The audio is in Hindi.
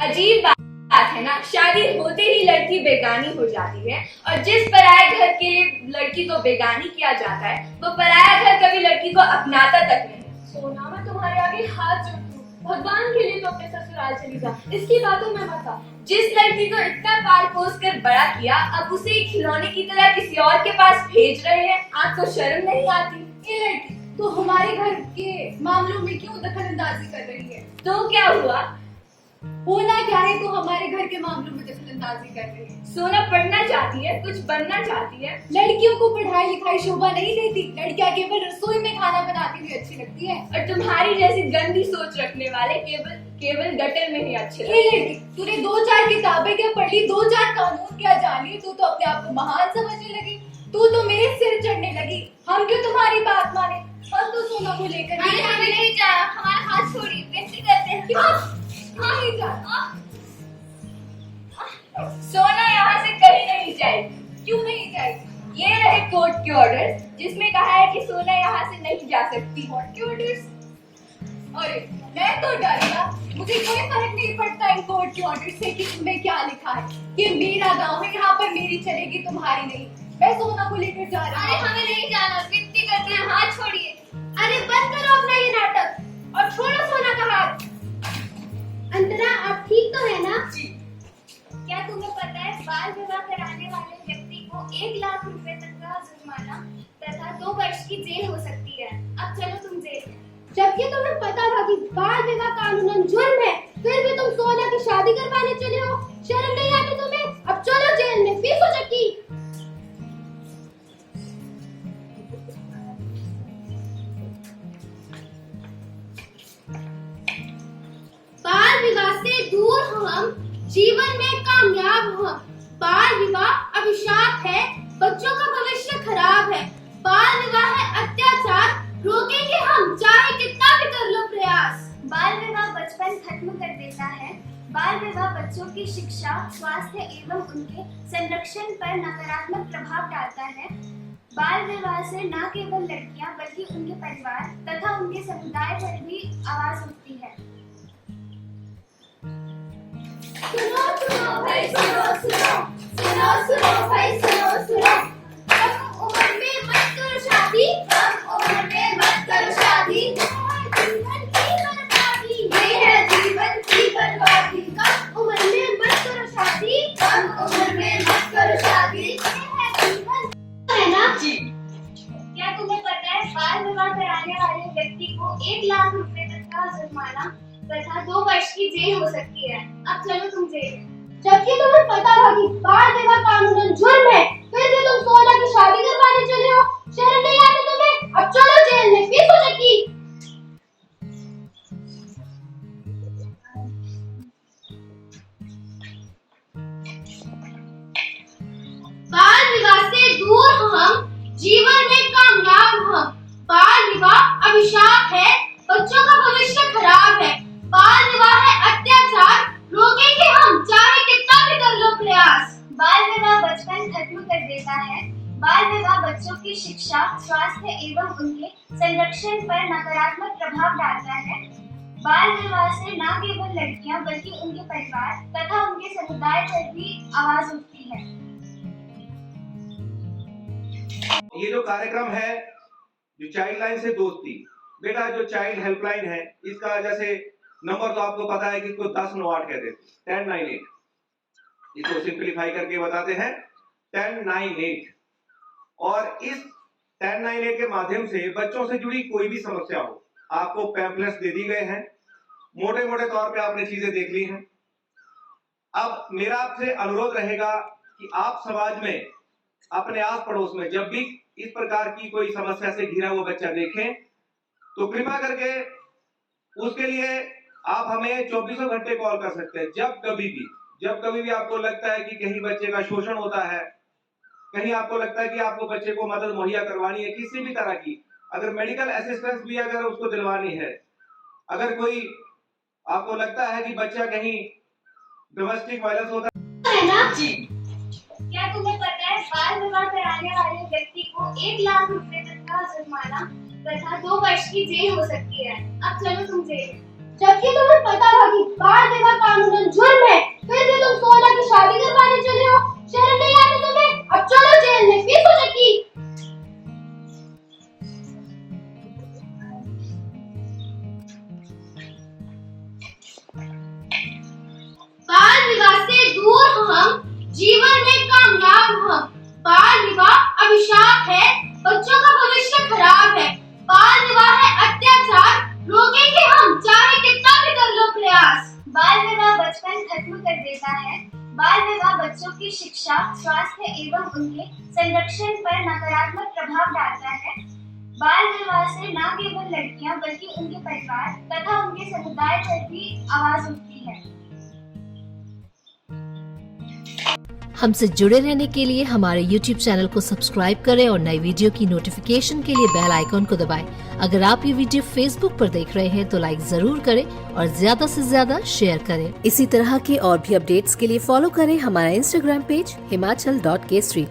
अजीब बात है ना, शादी होते ही लड़की बेगानी हो जाती है और जिस पराये घर के लिए लड़की को बेगानी किया जाता है वो पराया घर कभी लड़की को अपनाता तक नहीं। सोना, मैं तुम्हारे आगे हाथ जोड़ती हूँ, भगवान के लिए तो अपने ससुराल चली जा, इसकी बातों में मत आ। जिस लड़की को इतना पाल पोस कर बड़ा किया अब उसे खिलौने की तरह किसी और के पास भेज रहे हैं, आपको शर्म नहीं आती? ये लड़की तो हमारे घर के मामलों में क्यों दखल अंदाजी कर रही है? तो क्या हुआ? होना क्या है, तो हमारे घर के मामलों में दखल अंदाजी कर रही है। सोना पढ़ना चाहती है, कुछ बनना चाहती है। लड़कियों को पढ़ाई लिखाई शोभा नहीं देती, लड़कियां केवल रसोई में खाना बनाती हुई अच्छी लगती है। और तुम्हारी जैसी गंदी सोच रखने वाले केवल गटर में ही अच्छे लगते ये लड़की, तूने 2-4 किताबें क्या पढ़ ली, 2-4 कानून क्या जान ली, तू तो अपने आप को महान समझने लगी। तू तो मेरे सिर चढ़ने लगी, हम क्यों तुम्हारी बात माने? और तू सोना को लेकर हमें नहीं जाना, हमारा हाथ छोड़िए, बेइज्जती करते हैं। नहीं जाना। सोना यहाँ से कहीं नहीं जाएगी। क्यों नहीं जाएगी? ये रहे कोर्ट के ऑर्डर्स जिसमें कहा है कि सोना यहाँ से नहीं जा सकती। कोर्ट के ऑर्डर्स? अरे मैं तो डर गया, मुझे कोई फर्क नहीं पड़ता इन कोर्ट के ऑर्डर से कि तुम्हें क्या लिखा है। ये मेरा गांव है, यहाँ पर मेरी चलेगी, तुम्हारी नहीं। मैं सोना को लेकर जा रहा हूँ। हमें नहीं जाना, विनती करते हैं, हाथ छोड़िए। अरे बंद करो अपना ये नाटक और छोड़ो सोना का हाथ। अंतरा, आप ठीक तो है ना? जी। क्या तुम्हें पता है बाल विवाह कराने वाले व्यक्ति को 1 लाख रुपए तक का जुर्माना तथा 2 वर्ष की जेल हो सकती है। अब चलो तुम जेल में। जबकि तुम्हें पता था कि बाल विवाह कानूनन जुर्म है, फिर भी तुम सोना की शादी करवाने चले हो। शर्म नहीं आती तुम्हें? अब चलो जेल में, पीसो चक्की। बाल विवाह से दूर हम, जीवन में कामयाब हम। बाल विवाह अभिशाप है, बच्चों का भविष्य खराब है। बाल विवाह है अत्याचार, रोकेंगे हम चाहे कितना भी कर लो प्रयास। बाल विवाह बचपन खत्म कर देता है। बाल विवाह बच्चों की शिक्षा, स्वास्थ्य एवं उनके संरक्षण पर नकारात्मक प्रभाव डालता है। बाल विवाह से न केवल लड़कियां बल्कि उनके परिवार तथा उनके समुदाय पर भी आवाज उठती है। सुनो सुनो भाई, सुनो सुनो, सुनो सुनो भाई, सुनो सुनो। कम उम्र में मत करो शादी, कम उम्र में मत करो शादी। जीवन की बर्बादी, ये है जीवन की बर्बादी। कम उम्र में मत करो शादी, कम उम्र में मत करो शादी। ये है जीवन, है ना? जी। क्या तुम्हें पता है बाल विवाह कराने वाले व्यक्ति को 1 लाख रुपए तक का जुर्माना तथा 2 वर्ष की जेल हो सकती है। अब चलो तुम जेल में। जबकि तुम्हें पता था कि बाल विवाह कानूनन जुर्म है, फिर भी तुम सोना की शादी करवाने चले हो। शर्म नहीं आती तुम्हें? अब चलो जेल में, पीसो चक्की। बाल विवाह से दूर हम, जीवन में कामयाब हम। बाल विवाह अभिशाप है, बच्चों का भविष्य खराब है। बाल विवाह है अत्याचार, रोकेंगे हम चाहे कितना भी कर लो प्रयास। बाल विवाह बचपन खत्म कर देता है। बाल विवाह बच्चों की शिक्षा, स्वास्थ्य एवं उनके संरक्षण पर नकारात्मक प्रभाव डालता है। बाल विवाह से न केवल लड़कियां बल्कि उनके परिवार तथा उनके समुदाय पर भी आवाज उठती है। ये जो कार्यक्रम है, जो चाइल्ड लाइन से दोस्ती, बेटा जो चाइल्ड हेल्पलाइन है, इसका जैसे नंबर तो आपको पता है कि इसको 1098 कहते हैं, 1098। इसको सिंपलीफाई करके बताते हैं 1098। और इस 1098 के माध्यम से बच्चों से जुड़ी कोई भी समस्या हो, आपको पैम्पलेट्स दे दी गए हैं। मोटे मोटे तौर पे आपने चीजें देख ली हैं। अब मेरा आपसे अनुरोध रहेगा कि आप समाज में, अपने आस पड़ोस में जब भी इस प्रकार की कोई समस्या से घिरा हुआ बच्चा देखें तो कृपा करके उसके लिए आप हमें 24 घंटे कॉल कर सकते हैं। जब कभी भी आपको लगता है कि कहीं बच्चे का शोषण होता है, कहीं आपको लगता है कि आपको बच्चे को मदद मुहैया करवानी है किसी भी तरह की, अगर मेडिकल असिस्टेंस भी अगर उसको दिलवानी है, अगर कोई आपको लगता है कि बच्चा कहीं डोमेस्टिक वायलेंस होता है ना? जी। क्या तुम्हें पता है बाल विवाह कराने वाले व्यक्ति को 1 लाख रुपए तक का जुर्माना तथा 2 वर्ष की जेल हो सकती है। अब चलो तुम जेल में। जबकि तुम्हें पता था कि बाल विवाह कानूनन जुर्म दूर हम, जीवन में कामयाब हम। बाल विवाह अभिशाप है, बच्चों का भविष्य खराब है। बाल विवाह है अत्याचार, रोकेंगे हम चाहे कितना भी कर लो प्रयास। बाल विवाह बचपन खत्म कर देता है। बाल विवाह बच्चों की शिक्षा, स्वास्थ्य एवं उनके संरक्षण पर नकारात्मक प्रभाव डालता है। बाल विवाह से न केवल लड़कियां बल्कि उनके परिवार तथा उनके समुदाय पर भी आवाज उठती है। हमसे जुड़े रहने के लिए हमारे YouTube चैनल को सब्सक्राइब करें और नई वीडियो की नोटिफिकेशन के लिए बेल आइकॉन को दबाएं। अगर आप ये वीडियो Facebook पर देख रहे हैं तो लाइक जरूर करें और ज्यादा से ज्यादा शेयर करें। इसी तरह के और भी अपडेट्स के लिए फॉलो करें हमारा Instagram पेज himachal.kesri।